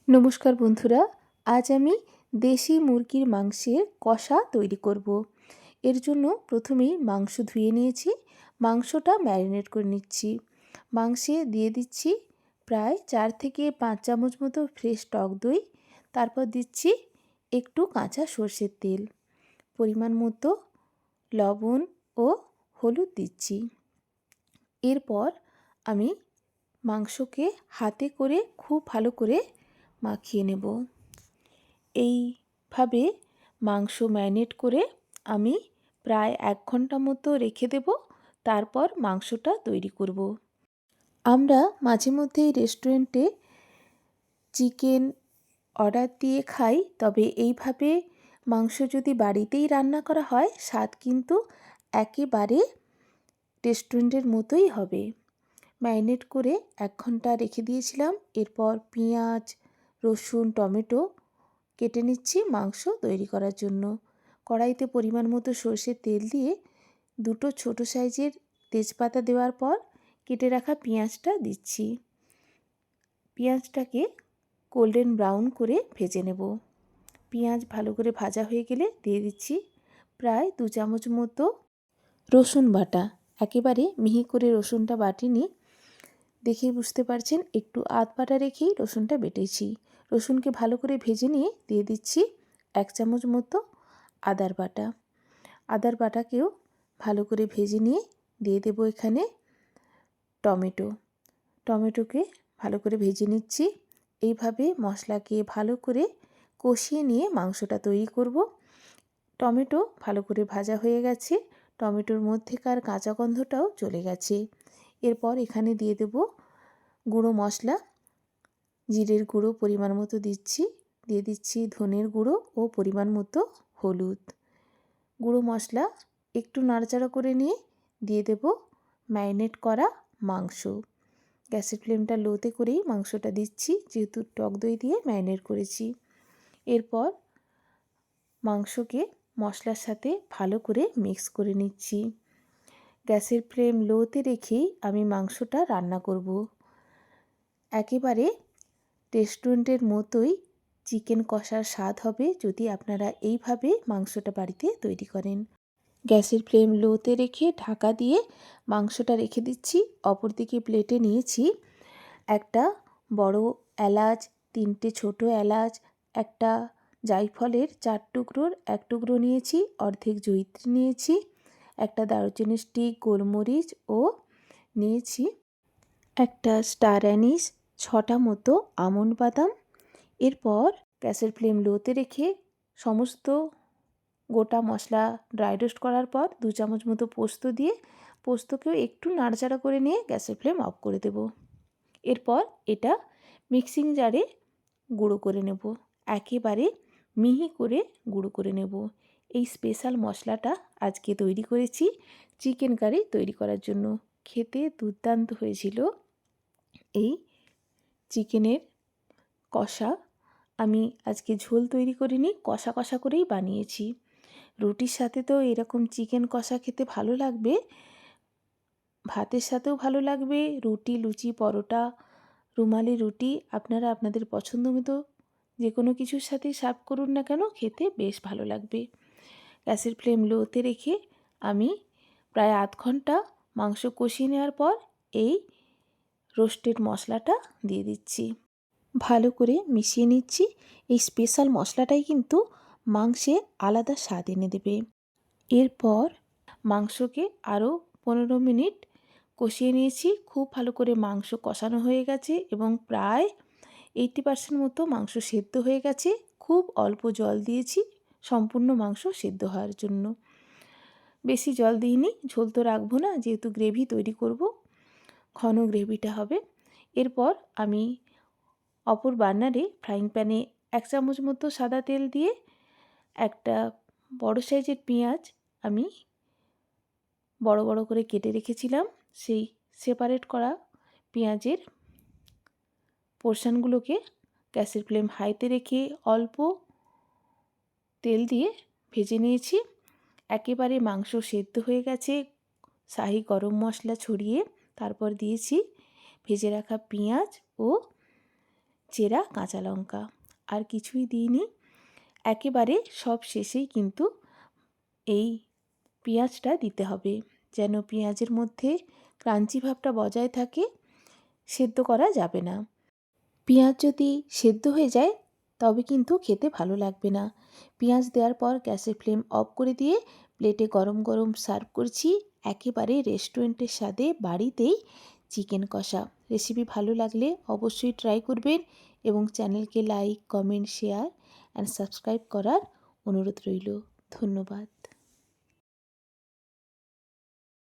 নমস্কার বন্ধুরা, আজ আমি দেশি মুরগির মাংসের কষা তৈরি করব। এর জন্য প্রথমেই মাংস ধুয়ে নিয়েছি, মাংসটা ম্যারিনেট করে নিচ্ছি। মাংসে দিয়ে দিচ্ছি প্রায় 4 থেকে 5 চামচ মতো ফ্রেশ টক দই, তারপর দিচ্ছি একটু কাঁচা সর্ষের তেল, পরিমাণ মতো লবণ ও হলুদ দিচ্ছি। এরপর আমি মাংসকে হাতে করে খুব ভালো করে মাখিয়ে নেব। এইভাবে মাংস ম্যারিনেট করে আমি প্রায় 1 ঘন্টা মতো রেখে দেব, তারপর মাংসটা তৈরি করব। আমরা মাঝে মধ্যেই রেস্টুরেন্টে চিকেন অর্ডার দিয়ে খাই, তবে এইভাবে মাংস যদি বাড়িতেই রান্না করা হয় স্বাদ কিন্তু একেবারে রেস্টুরেন্টের মতোই হবে। ম্যারিনেট করে 1 ঘন্টা রেখে দিয়েছিলাম। এরপর পেঁয়াজ, রসুন, টমেটো কেটে নিচ্ছি মাংস তৈরি করার জন্য। কড়াইতে পরিমাণ মতো সর্ষের তেল দিয়ে 2টো ছোটো সাইজের তেজপাতা দেওয়ার পর কেটে রাখা পেঁয়াজটা দিচ্ছি। পেঁয়াজটাকে গোল্ডেন ব্রাউন করে ভেজে নেব। পেঁয়াজ ভালো করে ভাজা হয়ে গেলে দিয়ে দিচ্ছি প্রায় 2 চামচ মতো রসুন বাটা। একেবারে মিহি করে রসুনটা বাটিনি, দেখেই বুঝতে পারছেন একটু আধ বাটা রেখেই রসুনটা বেটেছি। রসুনকে ভালো করে ভেজে নিয়ে দিয়ে দিচ্ছি 1 চামচ মতো আদার বাটা। আদার বাটাকেও ভালো করে ভেজে নিয়ে দিয়ে দেবো এখানে টমেটোকে ভালো করে ভেজে নিচ্ছি। এইভাবে মশলাকে ভালো করে কষিয়ে নিয়ে মাংসটা তৈরি করব। টমেটো ভালো করে ভাজা হয়ে গেছে, টমেটোর মধ্যেকার কাঁচা গন্ধটাও চলে গেছে। এরপর এখানে দিয়ে দেব গুঁড়ো মশলা, জিরের গুঁড়ো পরিমাণ মতো দিচ্ছি, দিয়ে দিচ্ছি ধনের গুঁড়ো ও পরিমাণ মতো হলুদ। গুঁড়ো মশলা একটু নাড়াচাড়া করে নিয়ে দিয়ে দেব ম্যারিনেট করা মাংস। গ্যাসের ফ্লেমটা লোতে করেই মাংসটা দিচ্ছি, যেহেতু টক দই দিয়ে ম্যারিনেট করেছি। এরপর মাংসকে মশলার সাথে ভালো করে মিক্স করে নিচ্ছি। গ্যাসের ফ্লেম লোতে রেখেই আমি মাংসটা রান্না করব। একেবারে রেস্টুরেন্টের মতোই চিকেন কষার স্বাদ হবে যদি আপনারা এইভাবে মাংসটা বাড়িতে তৈরি করেন। গ্যাসের ফ্লেম লোতে রেখে ঢাকা দিয়ে মাংসটা রেখে দিচ্ছি। অপরদিকে প্লেটে নিয়েছি একটা বড় এলাচ, 3টে ছোট এলাচ, একটা জায়ফলের 4 টুকরোর 1 টুকরো নিয়েছি, অর্ধেক জয়িত্রী নিয়েছি, একটা দারুচিনি স্টিক, গোলমরিচ ও নিয়েছি একটা স্টার অ্যানিস, 6টা মতো আমন্ড বাদাম। এরপর গ্যাসের ফ্লেম লোতে রেখে সমস্ত গোটা মশলা ড্রাই রোস্ট করার পর 2 চামচ মতো পোস্ত দিয়ে পোস্তকেও একটু নাড়াচাড়া করে নিয়ে গ্যাসের ফ্লেম অফ করে দেব। এরপর এটা মিক্সিং জারে গুঁড়ো করে নেব, একেবারে মিহি করে গুঁড়ো করে নেব। এই স্পেশাল মশলাটা আজকে তৈরি করেছি চিকেন কারি তৈরি করার জন্য। খেতে দুর্দান্ত হয়েছিল এই চিকেনের কষা। আমি আজকে ঝোল তৈরি করিনি, কষা কষা করেই বানিয়েছি। রুটির সাথে তো এরকম চিকেন কষা খেতে ভালো লাগবে, ভাতের সাথেও ভালো লাগবে, রুটি, লুচি, পরোটা, রুমালি রুটি আপনারা আপনাদের পছন্দ মতো যে কোনো কিছুর সাথেই সার্ভ করুন না কেন, খেতে বেশ ভালো লাগবে। গ্যাসের ফ্লেম লোতে রেখে আমি প্রায় আধ ঘন্টা মাংস কষিয়ে নেওয়ার পর এই রোস্টেড মশলাটা দিয়ে দিচ্ছি, ভালো করে মিশিয়ে নিচ্ছি। এই স্পেশাল মশলাটাই কিন্তু মাংসে আলাদা স্বাদ এনে দেবে। এরপর মাংসকে আরও 15 মিনিট কষিয়ে নিয়েছি। খুব ভালো করে মাংস কষানো হয়ে গেছে এবং প্রায় 80% মতো মাংস সেদ্ধ হয়ে গেছে। খুব অল্প জল দিয়েছি সম্পূর্ণ মাংস সেদ্ধ হওয়ার জন্য, বেশি জল দিইনি, ঝোল তো রাখবো না, যেহেতু গ্রেভি তৈরি করব, ঘন গ্রেভিটা হবে। এরপর আমি অপর বার্নারে ফ্রাইং প্যানে 1 চামচ মতো সাদা তেল দিয়ে একটা বড় সাইজের পেঁয়াজ আমি বড় বড় করে কেটে রেখেছিলাম, সেই সেপারেট করা পেঁয়াজের পোর্শনগুলোকে গ্যাসের ফ্লেম হাইতে রেখে অল্প তেল দিয়ে ভেজে নিয়েছি। একেবারে মাংস সেদ্ধ হয়ে গেছে, শাহি গরম মশলা ছড়িয়ে তারপর দিয়েছি ভেজে রাখা পেঁয়াজ ও চেরা কাঁচা লঙ্কা, আর কিছুই দিইনি। একেবারে সব শেষেই কিন্তু এই পেঁয়াজটা দিতে হবে, যেন পেঁয়াজের মধ্যে ক্রাঞ্চি ভাবটা বজায় থাকে। সেদ্ধ করা যাবে না। পেঁয়াজ যদি সেদ্ধ হয়ে যায় তবে কিন্তু খেতে ভালো লাগবে না। পেঁয়াজ দেওয়ার পর গ্যাসের ফ্লেম অফ করে দিয়ে প্লেটে গরম গরম সার্ভ করছি একেবারে রেস্টুরেন্টের স্বাদে বাড়িতেই চিকেন কষা। রেসিপি ভালো লাগলে অবশ্যই ট্রাই করবেন এবং চ্যানেলকে like, comment, share and subscribe করার অনুরোধ রইল। ধন্যবাদ।